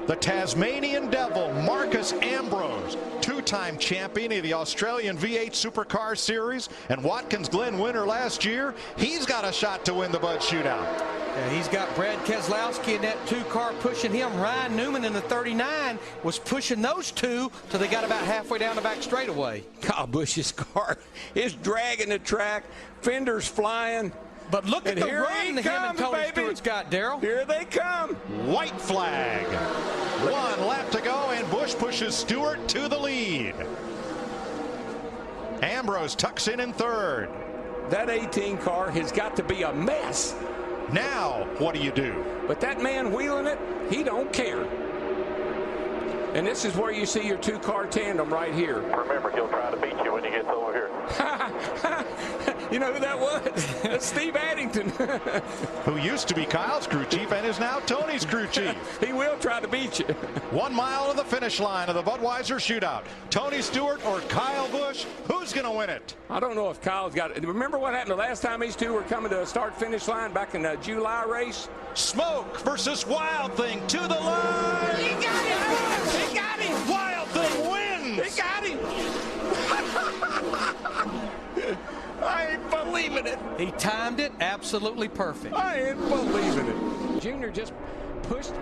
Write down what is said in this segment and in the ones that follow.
The Tasmanian Devil, Marcus Ambrose, two-time champion of the Australian V8 Supercar Series and Watkins Glen winner last year. He's got a shot to win the Bud Shootout. Yeah, he's got Brad Keselowski in that 2-car pushing him. Ryan Newman in the 39 was pushing those two till they got about halfway down the back straightaway. Kyle Busch's car is dragging the track, fenders flying. But look at the run him and Tony Stewart's got, Darrell. Here they come. White flag. 1 lap to go, and Busch pushes Stewart to the lead. Ambrose tucks in third. That 18 car has got to be a mess. Now, what do? But that man wheeling it, he don't care. And this is where you see your 2-car tandem right here. Remember, he'll try to beat you when he gets over here. You know who that was? That's Steve Addington. Who used to be Kyle's crew chief and is now Tony's crew chief. He will try to beat you. 1 mile to the finish line of the Budweiser Shootout. Tony Stewart or Kyle Busch, who's going to win it? I don't know if Kyle's got it. Remember what happened the last time these two were coming to a start-finish line back in the July race? Smoke versus Wild Thing to the line. He got him! He got him! Wild Thing wins! He got him! I ain't believing it. He timed it absolutely perfect. I ain't believing it. Junior just pushed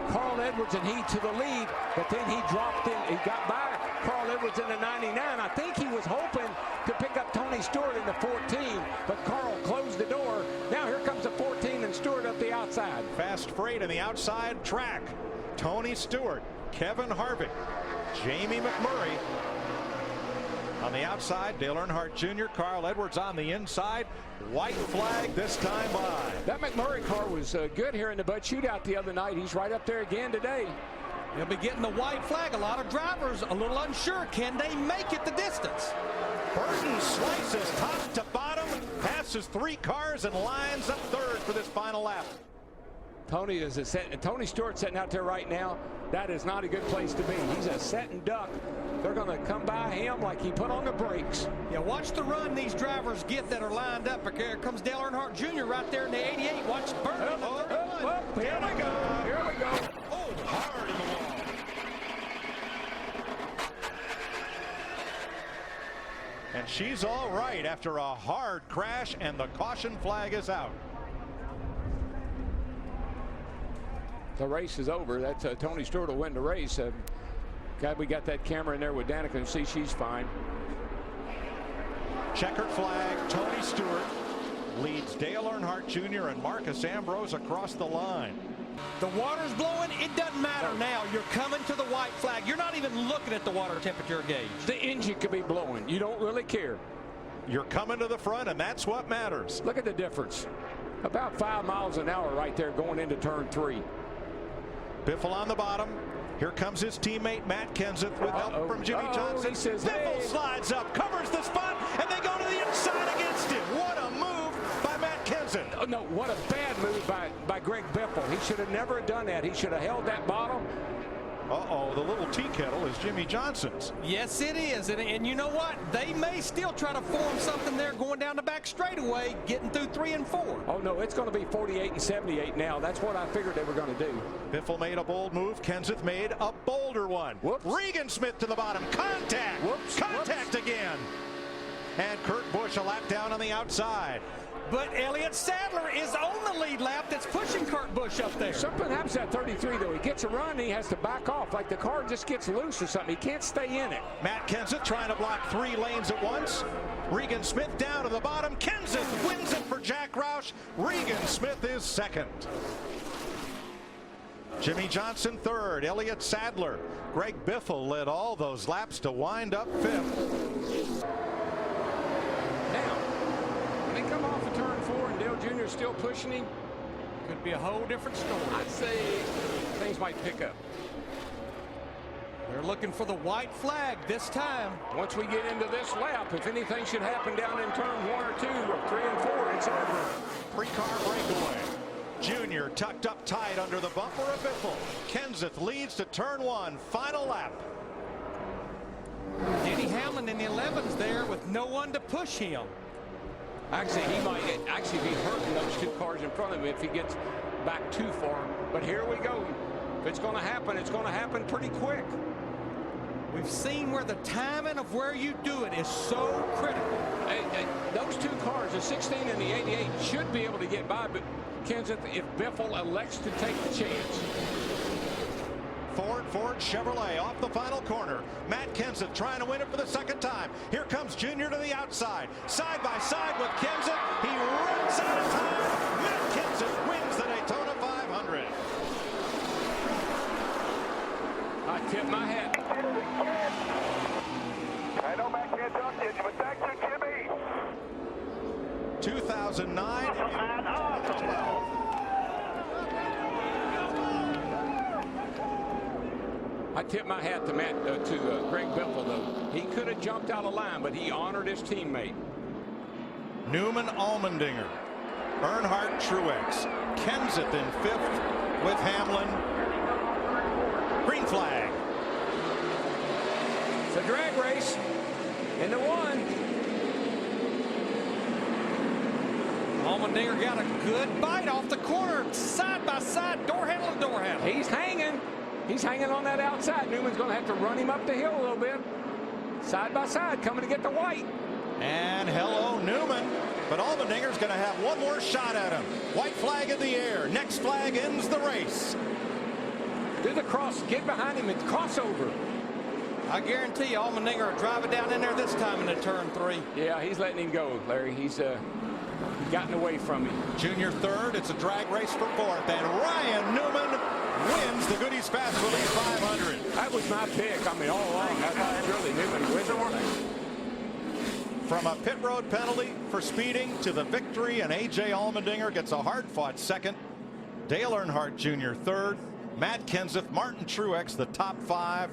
Carl Edwards and he to the lead, but then he dropped in. He got by Carl Edwards in the 99. I think he was hoping to pick up Tony Stewart in the 14, but Carl closed the door. Now here comes the 14 and Stewart up the outside. Fast freight on the outside track. Tony Stewart, Kevin Harvick, Jamie McMurray. On the outside, Dale Earnhardt Jr., Carl Edwards on the inside. White flag this time by. That McMurray car was good here in the Bud Shootout the other night. He's right up there again today. He'll be getting the white flag. A lot of drivers a little unsure. Can they make it the distance? Burton slices top to bottom, passes 3 cars and lines up third for this final lap. Tony Stewart sitting out there right now. That is not a good place to be. He's a setting duck. They're going to come by him like he put on the brakes. Yeah, watch the run these drivers get that are lined up. Here comes Dale Earnhardt Jr. right there in the 88. Watch Burton. Here we go. Here we go. Oh, hard in the wall. And she's all right after a hard crash, and the caution flag is out. The race is over. That's Tony Stewart will win the race. God, we got that camera in there with Danica and see she's fine. Checkered flag. Tony Stewart leads Dale Earnhardt Jr. and Marcus Ambrose across the line. The water's blowing. It doesn't matter now. You're coming to the white flag. You're not even looking at the water temperature gauge. The engine could be blowing. You don't really care. You're coming to the front, and that's what matters. Look at the difference. About 5 miles an hour right there going into turn 3. Biffle on the bottom. Here comes his teammate Matt Kenseth with help from Jimmy Johnson. He says, Biffle slides up, covers the spot, and they go to the inside against him. What a move by Matt Kenseth. Oh, no, what a bad move by Greg Biffle. He should have never done that. He should have held that bottle. Uh-oh, the little tea kettle is Jimmy Johnson's. Yes, it is. And you know what? They may still try to form something there going down the back straightaway, getting through 3 and 4. Oh, no, it's going to be 48 and 78 now. That's what I figured they were going to do. Biffle made a bold move. Kenseth made a bolder one. Whoops. Regan Smith to the bottom. Contact. Whoops. Contact again. And Kurt Busch a lap down on the outside. But Elliott Sadler is on the lead lap that's pushing Kurt Busch up there. Something happens at 33, though. He gets a run, and he has to back off. Like the car just gets loose or something. He can't stay in it. Matt Kenseth trying to block 3 lanes at once. Regan Smith down to the bottom. Kenseth wins it for Jack Roush. Regan Smith is second. Jimmy Johnson third. Elliott Sadler. Greg Biffle led all those laps to wind up 5th. Now, when they come off of turn 4 and Dale Jr. still pushing him, could be a whole different story. I'd say things might pick up. They're looking for the white flag this time. Once we get into this lap, if anything should happen down in turn 1 or 2 or 3 and 4, it's over. 3-car breakaway. Junior tucked up tight under the bumper of Biffle. Kenseth leads to turn 1. Final lap. Denny Hamlin in the 11s there with no one to push him. Actually, he might actually be hurting those 2 cars in front of him if he gets back too far. But here we go. If it's going to happen, it's going to happen pretty quick. We've seen where the timing of where you do it is so critical. Those two cars, the 16 and the 88, should be able to get by, but Kenseth, if Biffle elects to take the chance. Ford Chevrolet off the final corner. Matt Kenseth trying to win it for the second time. Here comes Junior to the outside. Side by side with Kenseth. He runs out of time. Matt Kenseth wins the Daytona 500. I tip my hat. I know Matt can't talk to you, but thank you, Jimmy. 2009 and 2012. I tip my hat to Greg Biffle, though. He could have jumped out of line, but he honored his teammate. Newman, Allmendinger, Earnhardt, Truex, Kenseth in fifth with Hamlin. Green flag. It's a drag race into one. Allmendinger got a good bite off the corner, side by side, door handle to door handle. He's hanging. He's hanging on that outside. Newman's going to have to run him up the hill a little bit. Side by side, coming to get the white. And hello, Newman. But Allmendinger's going to have one more shot at him. White flag in the air. Next flag ends the race. Do the cross. Get behind him and crossover. I guarantee you, Allmendinger will drive it down in there this time in the turn 3. Yeah, he's letting him go, Larry. He's gotten away from him. Junior third. It's a drag race for fourth. And Ryan Newman wins the Goodies Fast Release 500. That was my pick. I mean, all along, I thought really Newman wins it. From a pit road penalty for speeding to the victory, and A.J. Allmendinger gets a hard-fought second. Dale Earnhardt Jr. third. Matt Kenseth, Martin Truex, the top 5.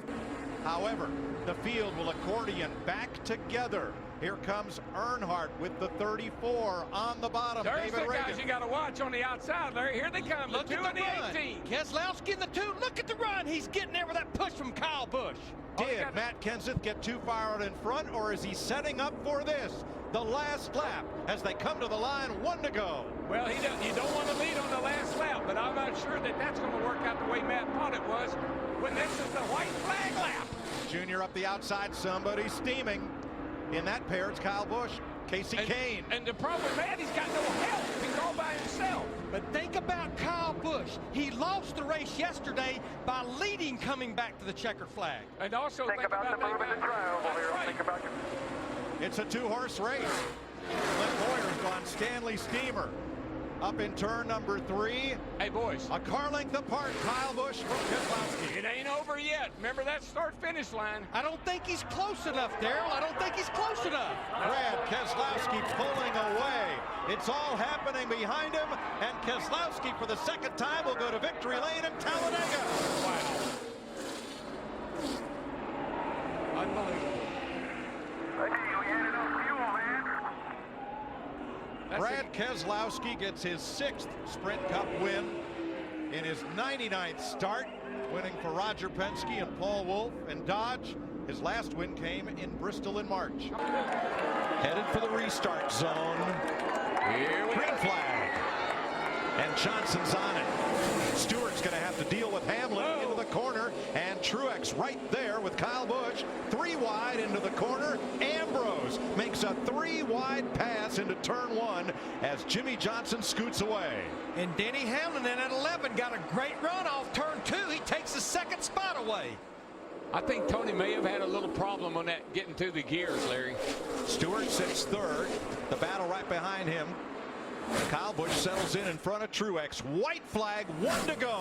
However, the field will accordion back together. Here comes Earnhardt with the 34 on the bottom. There's David the guys Reagan. you got to watch on the outside, Larry. Here they come. Look the 2 at the and run. the 18. Keselowski in the 2. Look at the run. He's getting there with that push from Kyle Busch. Did Matt Kenseth get too far out in front, or is he setting up for this? The last lap as they come to the line, 1 to go. Well, you don't want to lead on the last lap, but I'm not sure that that's going to work out the way Matt thought it was when this is the white flag lap. Junior up the outside, somebody steaming. In that pair, it's Kyle Busch, Casey Kane. And the problem with Matt, he's got no help. He's all by himself. But think about Kyle Busch. He lost the race yesterday by leading coming back to the checkered flag. And also Think about the movement and drive over here. Right. Think about your... It's a 2-horse race. Glenn Boyer's gone Stanley Steamer. Up in turn number 3. Hey, boys. A car length apart, Kyle Busch from Keselowski. It ain't over yet. Remember that start-finish line. I don't think he's close enough, Darrell. I don't think he's close enough. Brad Keselowski pulling away. It's all happening behind him, and Keselowski for the second time will go to victory lane in Talladega. Wow. Unbelievable. Hey, we had enough fuel, man. Brad Keselowski gets his 6th Sprint Cup win in his 99th start, winning for Roger Penske and Paul Wolfe and Dodge. His last win came in Bristol in March. Headed for the restart zone. Here we Green go. flag. And Johnson's on it. Stewart's going to have to deal with Hamlin into the corner, and Truex right there with Kyle Busch. 3 wide into the corner. Ambrose makes a 3-wide pass into turn 1 as Jimmy Johnson scoots away. And Denny Hamlin in at 11 got a great run off turn 2. He takes the 2nd spot away. I think Tony may have had a little problem on that getting through the gears, Larry. Stewart sits 3rd. The battle right behind him. Kyle Busch settles in front of Truex. White flag, 1 to go.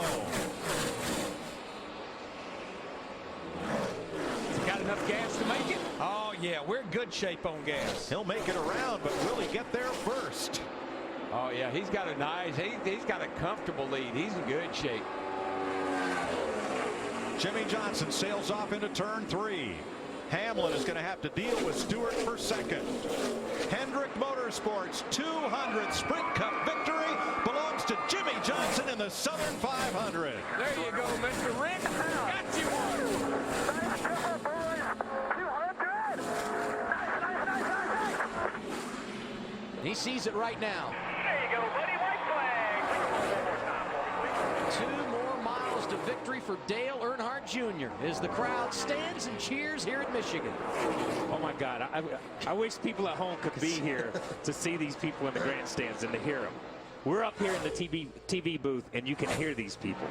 Got enough gas to make it? Oh, yeah, we're in good shape on gas. He'll make it around, but will he get there first? Oh, yeah, he's got a nice, he's got a comfortable lead. He's in good shape. Jimmy Johnson sails off into turn 3. Hamlin is going to have to deal with Stewart for 2nd. Hendrick Motorsports 200 Sprint Cup victory belongs to Jimmy Johnson in the Southern 500. There you go, Mr. Rick. Got you one. Nice job, boys. 200. Nice. He sees it right now. There you go, buddy. White flag. 2 more miles to victory for Dale Earnhardt Jr. as the crowd stands and cheers here in Michigan. Oh my God, I wish people at home could be here to see these people in the grandstands and to hear them. We're up here in the TV booth and you can hear these people.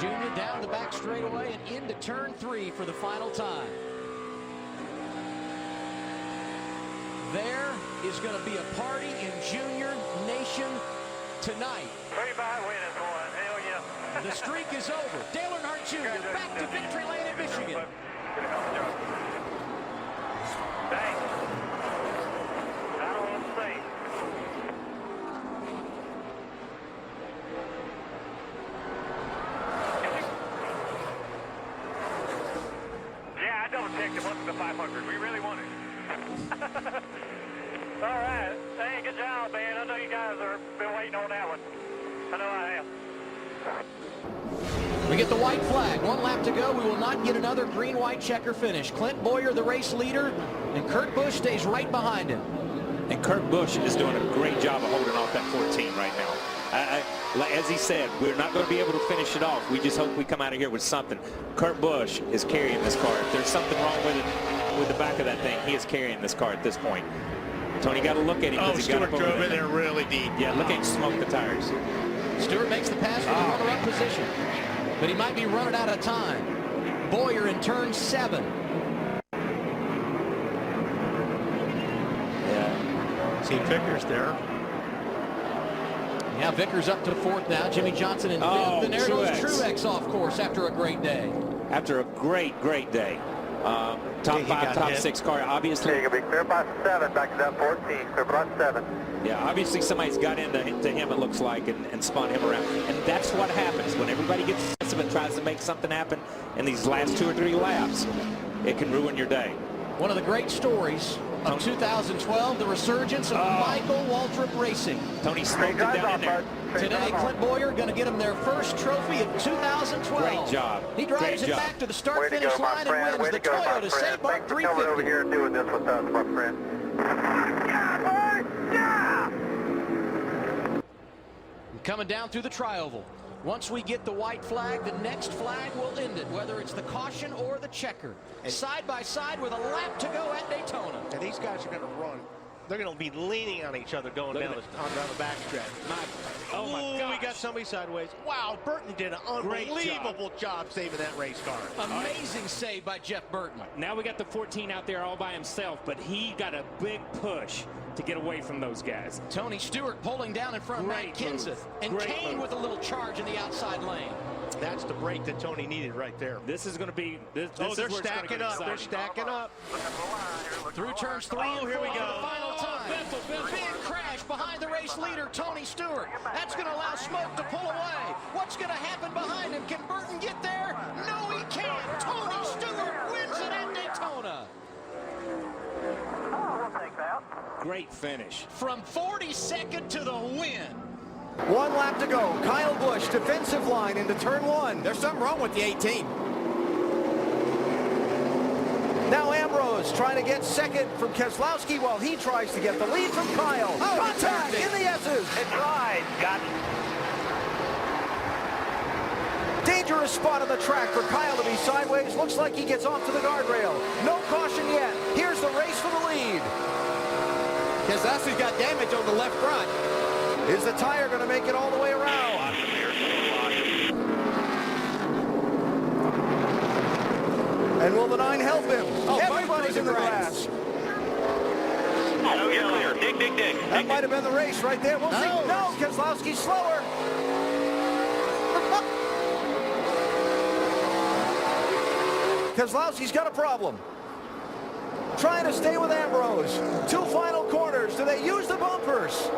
Junior down the back straightaway and into turn 3 for the final time. There is going to be a party in Junior Nation tonight. 35 win is one. Hell yeah. The streak is over. Dale Earnhardt Jr. back to victory lane in Michigan. Thanks. I don't want to see. Yeah, I double checked it once in the 500. We really won it. All right. Hey, good job, man. I know you guys have been waiting on that one. I know I have. We get the white flag. 1 lap to go. We will not get another green-white checker finish. Clint Boyer, the race leader, and Kurt Busch stays right behind him. And Kurt Busch is doing a great job of holding off that 14 right now. As he said, we're not going to be able to finish it off. We just hope we come out of here with something. Kurt Busch is carrying this car. If there's something wrong with it, with the back of that thing, he is carrying this car at this point. Tony got to look at him because he got up over drove in there really deep. Yeah, look at him smoke the tires. Stewart makes the pass for the runner-up position, but he might be running out of time. Boyer in turn 7. Yeah. See Vickers there. Yeah, Vickers up to 4th now. Jimmy Johnson in 5th, and there goes Truex off course after a great day. After a great day. Top 5, top 6 car, obviously. You're going to be clear by 7, back to that 14, clear by 7. Yeah, obviously somebody's got into him, it looks like, and spun him around. And that's what happens when everybody gets aggressive and tries to make something happen in these last 2 or 3 laps. It can ruin your day. One of the great stories of 2012, the resurgence of Michael Waltrip Racing. Tony smoked it down in there. Today, Clint Boyer going to get him their first trophy of 2012. Great job. He drives it back to the start-finish line and wins the Toyota St. Mark 350. Coming over here and doing this with us, my friend. Coming down through the tri-oval. Once we get the white flag, the next flag will end it, whether it's the caution or the checker. Side by side with a lap to go at Daytona. And these guys are going to run. They're going to be leaning on each other going down the backstretch. Oh my God! We got somebody sideways. Wow, Burton did an unbelievable job saving that race car. Amazing save by Jeff Burton. Now we got the 14 out there all by himself, but he got a big push to get away from those guys. Tony Stewart pulling down in front of Matt Kenseth. And Kane with a little charge in the outside lane. That's the break that Tony needed right there. This is going to be. They're stacking up. They're stacking up. Through turns 3 and 4 here we go. for the final time. Big crash behind the race leader, Tony Stewart. That's going to allow Smoke to pull away. What's going to happen behind him? Can Burton get there? No, he can't. Tony Stewart wins it at Daytona. Great finish. From 42nd to the win. 1 lap to go. Kyle Busch, defensive line into turn 1. There's something wrong with the 18. Now Ambrose trying to get second from Keselowski while he tries to get the lead from Kyle. Contact in the S's. It tried. Got it. Dangerous spot on the track for Kyle to be sideways. Looks like he gets off to the guardrail. No caution yet. Here's the race for the lead. Keselowski's got damage on the left front. Is the tire going to make it all the way around? And will the 9 help him? Everybody's in the grass. Oh, you're clear. Dig. That might have been the race right there. We'll see. No, Keselowski's slower. Keselowski's got a problem. Trying to stay with Ambrose. 2 final corners. Do they use the bumpers?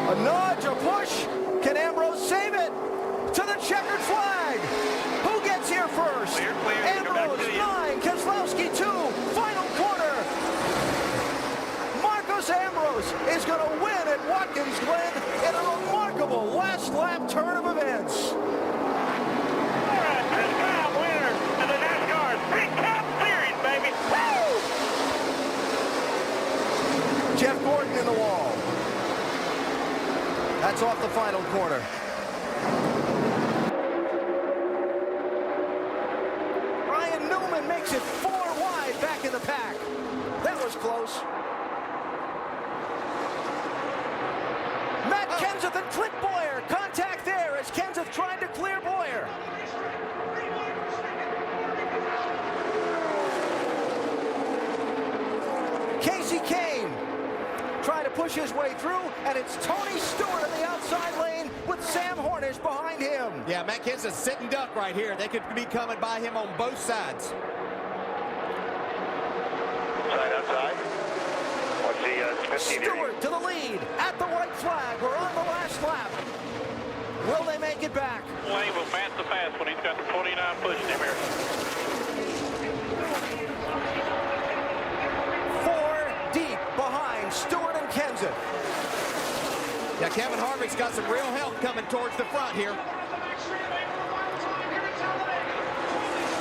A nudge, a push. Can Ambrose save it? To the checkered flag. Who gets here first? Clear. Ambrose, 9. Keselowski, 2. Final corner. Marcos Ambrose is going to win at Watkins Glen in a remarkable last lap turn of events. All right, first-time winner of the Nascar Cup Series, baby. Woo! Jeff Gordon in the wall. That's off the final corner. Ryan Newman makes it 4 wide back in the pack. That was close. Matt Kenseth and Clint Boyer. Contact there as Kenseth trying to clear Boyer. Casey Kane trying to push his way through, and it's Tony Stewart in the outside lane with Sam Hornish behind him. Yeah, Matt Kenseth's sitting duck right here. They could be coming by him on both sides. Side outside. What's the 15 Stewart to the lead at the white flag. We're on the last lap. Will they make it back? Wayne will pass the fast when he's got the 49 pushing him here. 4 deep behind Stewart and Kenseth. Yeah, Kevin Harvick's got some real help coming towards the front here.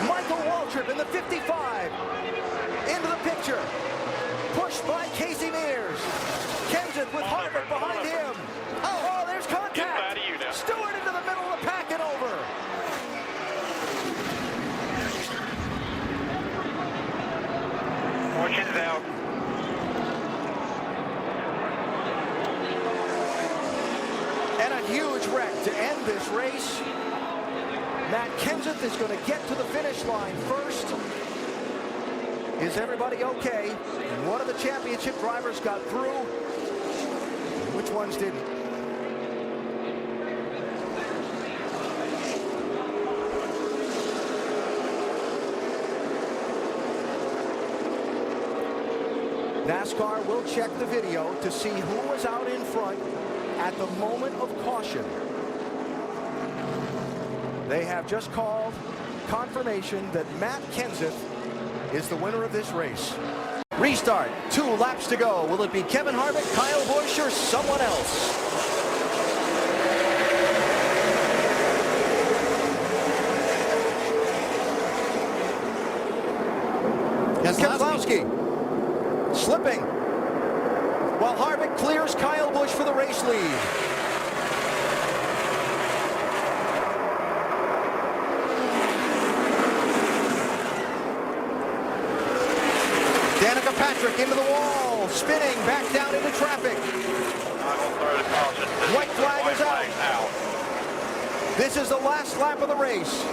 Michael Waltrip in the 55. Into the picture. Pushed by Casey Mears. Kenseth with Harvick behind him. Oh, there's contact. Stewart into the middle of the pack and over. Fortune's out. And a huge wreck to end this race. Matt Kenseth is going to get to the finish line first. Is everybody okay? And one of the championship drivers got through. Which ones didn't? NASCAR will check the video to see who was out in front at the moment of caution. They have just called confirmation that Matt Kenseth is the winner of this race. Restart, 2 laps to go. Will it be Kevin Harvick, Kyle Busch, or someone else? Keselowski slipping while Harvick clears Kyle Busch for the race lead. Danica Patrick into the wall, spinning back down into traffic. White flag is out. This is the last lap of the race.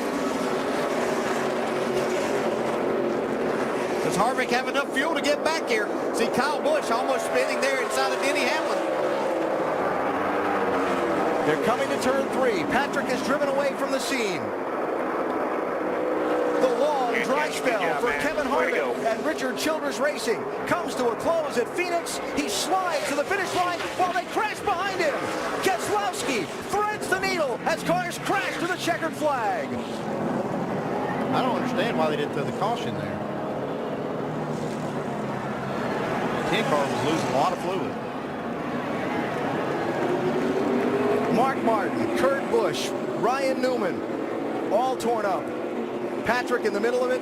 Does Harvick have enough fuel to get back here? See Kyle Busch almost spinning there inside of Denny Hamlin. They're coming to turn 3. Patrick is driven away from the scene. The long dry spell for Kevin Harvick and Richard Childress Racing comes to a close at Phoenix. He slides to the finish line while they crash behind him. Keselowski threads the needle as cars crash to the checkered flag. I don't understand why they didn't throw the caution there. The 10 car was losing a lot of fluid. Mark Martin, Kurt Busch, Ryan Newman, all torn up. Patrick in the middle of it,